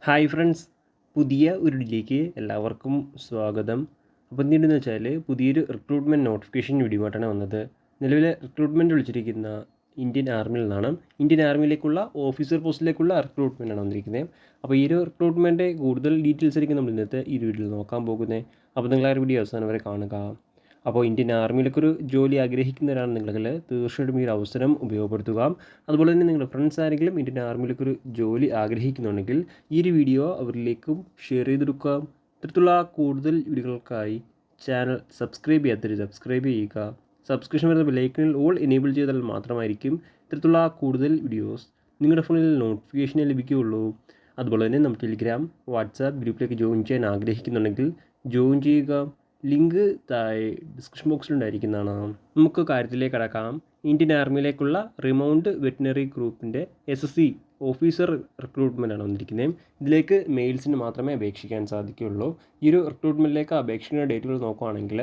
Hi friends, പുതിയ ഒരു വീഡിയോയിലേക്ക് എല്ലാവർക്കും സ്വാഗതം. അപ്പോൾ എന്തുണ്ടെന്ന് വെച്ചാൽ പുതിയൊരു റിക്രൂട്ട്മെൻറ്റ് നോട്ടിഫിക്കേഷൻ വീഡിയോ ആയിട്ടാണ് വന്നത്. നിലവിലെ റിക്രൂട്ട്മെൻറ്റ് വിളിച്ചിരിക്കുന്ന ഇന്ത്യൻ ആർമിയിൽ നിന്നാണ്. ഇന്ത്യൻ ആർമിയിലേക്കുള്ള ഓഫീസർ പോസ്റ്റിലേക്കുള്ള റിക്രൂട്ട്മെൻറ്റാണ് വന്നിരിക്കുന്നത്. അപ്പോൾ ഈ ഒരു റിക്രൂട്ട്മെൻറ്റ് കൂടുതൽ ഡീറ്റെയിൽസ് ആയിരിക്കും നമ്മൾ ഇന്നത്തെ ഈ വീഡിയോയിൽ നോക്കാൻ പോകുന്നത്. അപ്പോൾ നിങ്ങൾ ആ ഒരു വീഡിയോ അവസാനം വരെ കാണുക. അപ്പോൾ ഇന്ത്യൻ ആർമിയിലേക്കൊരു ജോലി ആഗ്രഹിക്കുന്നവരാണെന്നുണ്ടെങ്കിൽ തീർച്ചയായിട്ടും ഈ ഒരു അവസരം ഉപയോഗപ്പെടുത്തുക. അതുപോലെ തന്നെ നിങ്ങളുടെ ഫ്രണ്ട്സ് ആരെങ്കിലും ഇന്ത്യൻ ആർമിയിലേക്കൊരു ജോലി ആഗ്രഹിക്കുന്നുണ്ടെങ്കിൽ ഈ ഒരു വീഡിയോ അവരിലേക്കും ഷെയർ ചെയ്തെടുക്കുക. ഇത്തരത്തിലുള്ള കൂടുതൽ വീഡിയോകൾക്കായി ചാനൽ സബ്സ്ക്രൈബ് ചെയ്യാത്തവർ സബ്സ്ക്രൈബ് ചെയ്യുക. സബ്സ്ക്രിപ്ഷൻ വരുന്ന ബെല്ലൈക്കണിൽ ഓൾ എനേബിൾ ചെയ്താൽ മാത്രമായിരിക്കും ഇത്തരത്തിലുള്ള കൂടുതൽ വീഡിയോസ് നിങ്ങളുടെ ഫോണിൽ നോട്ടിഫിക്കേഷൻ ലഭിക്കുകയുള്ളൂ. അതുപോലെ തന്നെ നമ്മുടെ ടെലിഗ്രാം, വാട്സാപ്പ് ഗ്രൂപ്പിലേക്ക് ജോയിൻ ചെയ്യാൻ ആഗ്രഹിക്കുന്നുണ്ടെങ്കിൽ ജോയിൻ ചെയ്യുക. ലിങ്ക് താഴെ ഡിസ്ക്രിപ്ഷൻ ബോക്സിലുണ്ടായിരിക്കുന്നതാണ്. നമുക്ക് കാര്യത്തിലേക്ക് കടക്കാം. ഇന്ത്യൻ ആർമിയിലേക്കുള്ള റിമൗണ്ട് വെറ്റിനറി ഗ്രൂപ്പിൻ്റെ SSC ഓഫീസർ റിക്രൂട്ട്മെൻറ്റാണ് വന്നിരിക്കുന്നത്. ഇതിലേക്ക് മെയിൽസിന് മാത്രമേ അപേക്ഷിക്കാൻ സാധിക്കുകയുള്ളൂ. ഈ ഒരു റിക്രൂട്ട്മെൻറ്റിലേക്ക് അപേക്ഷിക്കുന്ന ഡേറ്റുകൾ നോക്കുകയാണെങ്കിൽ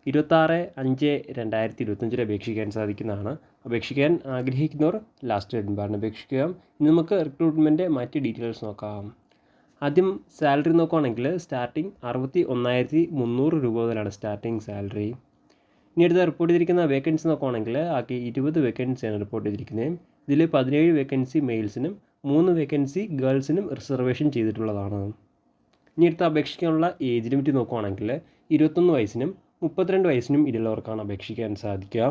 26/5/2025 അപേക്ഷിക്കാൻ സാധിക്കുന്നതാണ്. അപേക്ഷിക്കാൻ ആഗ്രഹിക്കുന്നവർ ലാസ്റ്റ് ഡേറ്റിന് അപേക്ഷിക്കുക. ഇനി നമുക്ക് റിക്രൂട്ട്മെൻറ്റ് മറ്റ് ഡീറ്റെയിൽസ് നോക്കാം. ആദ്യം സാലറി നോക്കുകയാണെങ്കിൽ സ്റ്റാർട്ടിങ് 61,300 രൂപ മുതലാണ് സ്റ്റാർട്ടിങ് സാലറി. ഇനി അടുത്ത റിപ്പോർട്ട് ചെയ്തിരിക്കുന്ന വേക്കൻസി നോക്കുകയാണെങ്കിൽ ആകെ 20 വേക്കൻസിയാണ് റിപ്പോർട്ട് ചെയ്തിരിക്കുന്നത്. ഇതിൽ 17 വേക്കൻസി മെയിൽസിനും 3 വേക്കൻസി ഗേൾസിനും റിസർവേഷൻ ചെയ്തിട്ടുള്ളതാണ്. ഇനി അടുത്ത അപേക്ഷിക്കാനുള്ള ഏജ് ലിമിറ്റ് നോക്കുകയാണെങ്കിൽ 21 വയസ്സിനും 32 വയസ്സിനും ഇടയിലുള്ളവർക്കാണ് അപേക്ഷിക്കാൻ സാധിക്കുക.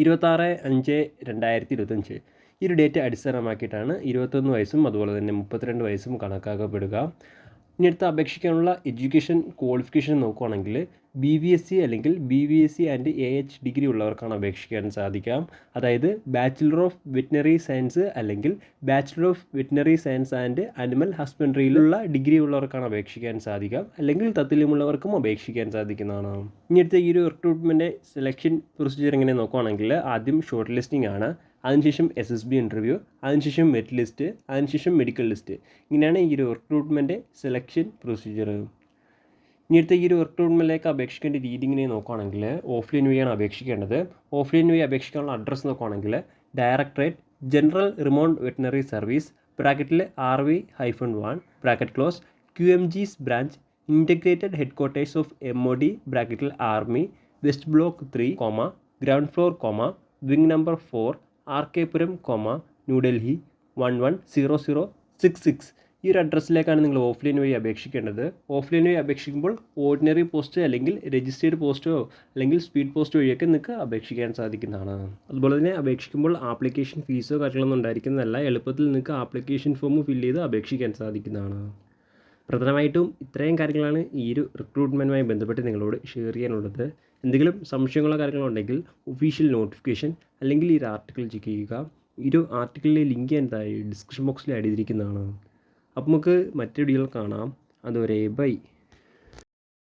26/5/2025 ഈ ഒരു ഡേറ്റ് അടിസ്ഥാനമാക്കിയിട്ടാണ് 21 വയസ്സും അതുപോലെ തന്നെ 32 വയസ്സും കണക്കാക്കപ്പെടുക. ഇനി അടുത്ത അപേക്ഷിക്കാനുള്ള എഡ്യൂക്കേഷൻ ക്വാളിഫിക്കേഷൻ നോക്കുകയാണെങ്കിൽ BVSc അല്ലെങ്കിൽ BVSc ആൻഡ് AH ഡിഗ്രി ഉള്ളവർക്കാണ് അപേക്ഷിക്കാൻ സാധിക്കാം. അതായത് ബാച്ചിലർ ഓഫ് വെറ്റിനറി സയൻസ് അല്ലെങ്കിൽ bachelor of veterinary science and animal ഹസ്ബൻഡറിയിലുള്ള ഡിഗ്രി ഉള്ളവർക്കാണ് അപേക്ഷിക്കാൻ സാധിക്കാം. അല്ലെങ്കിൽ തത്തുല്യമുള്ളവർക്കും അപേക്ഷിക്കാൻ സാധിക്കുന്നതാണ്. ഇനി അടുത്ത ഈ ഒരു റിക്രൂട്ട്മെൻറ്റ് സെലക്ഷൻ പ്രൊസീജിയർ എങ്ങനെ നോക്കുകയാണെങ്കിൽ ആദ്യം ഷോർട്ട് ലിസ്റ്റിംഗ് ആണ്, അതിനുശേഷം SSB ഇൻ്റർവ്യൂ, അതിനുശേഷം മെറിറ്റ് ലിസ്റ്റ്, അതിനുശേഷം മെഡിക്കൽ ലിസ്റ്റ്. ഇങ്ങനെയാണ് ഈ ഒരു റിക്രൂട്ട്മെൻറ്റ് സെലക്ഷൻ പ്രൊസീജിയർ. ഇനിയടുത്ത ഈ ഒരു റിക്രൂട്ട്മെൻറ്റിലേക്ക് അപേക്ഷിക്കേണ്ട രീതി ഇങ്ങനെ നോക്കുകയാണെങ്കിൽ ഓഫ്ലൈൻ വഴിയാണ് അപേക്ഷിക്കേണ്ടത്. ഓഫ്ലൈൻ വഴി അപേക്ഷിക്കാനുള്ള അഡ്രസ്സ് നോക്കുകയാണെങ്കിൽ ഡയറക്ടറേറ്റ് ജനറൽ റിമൗണ്ട് വെറ്റിനറി സർവീസ് ബ്രാക്കറ്റിൽ RV-1 bracket close QMG's branch integrated head quarters of MOD ബ്രാക്കറ്റിൽ army west block 3, ground floor, wing number 4, RK പുരം, ന്യൂഡൽഹി 110066. ഈ ഒരു അഡ്രസ്സിലേക്കാണ് നിങ്ങൾ ഓഫ്ലൈൻ വഴി അപേക്ഷിക്കേണ്ടത്. ഓഫ്ലൈൻ വഴി അപേക്ഷിക്കുമ്പോൾ ഓർഡിനറി പോസ്റ്റ് അല്ലെങ്കിൽ രജിസ്റ്റേർഡ് പോസ്റ്റോ അല്ലെങ്കിൽ സ്പീഡ് പോസ്റ്റ് വഴിയൊക്കെ നിങ്ങൾക്ക് അപേക്ഷിക്കാൻ സാധിക്കുന്നതാണ്. അതുപോലെ തന്നെ അപേക്ഷിക്കുമ്പോൾ ആപ്ലിക്കേഷൻ ഫീസോ കാര്യങ്ങളൊന്നും ഉണ്ടായിരിക്കുന്നതല്ല. എളുപ്പത്തിൽ നിങ്ങൾക്ക് ആപ്ലിക്കേഷൻ ഫോം ഫില്ല് ചെയ്ത് അപേക്ഷിക്കാൻ സാധിക്കുന്നതാണ്. പ്രധാനമായിട്ടും ഇത്രയും കാര്യങ്ങളാണ് ഈ ഒരു റിക്രൂട്ട്മെൻറ്റുമായി ബന്ധപ്പെട്ട് നിങ്ങളോട് ഷെയർ ചെയ്യാനുള്ളത്. എന്തെങ്കിലും സംശയങ്ങളോ കാര്യങ്ങളോ ഉണ്ടെങ്കിൽ ഒഫീഷ്യൽ നോട്ടിഫിക്കേഷൻ അല്ലെങ്കിൽ ഈ ഒരു ആർട്ടിക്കിൾ ചെക്ക് ചെയ്യുക. ഈ ഒരു ആർട്ടിക്കിളിലെ ലിങ്ക് ഞാൻ താഴെ ഡിസ്ക്രിപ്ഷൻ ബോക്സിൽ ആഡ് ചെയ്തിരിക്കുന്നതാണ്. അപ്പോൾ നമുക്ക് മറ്റു വീഡിയോകൾ കാണാം. അതുവരെ ബൈ.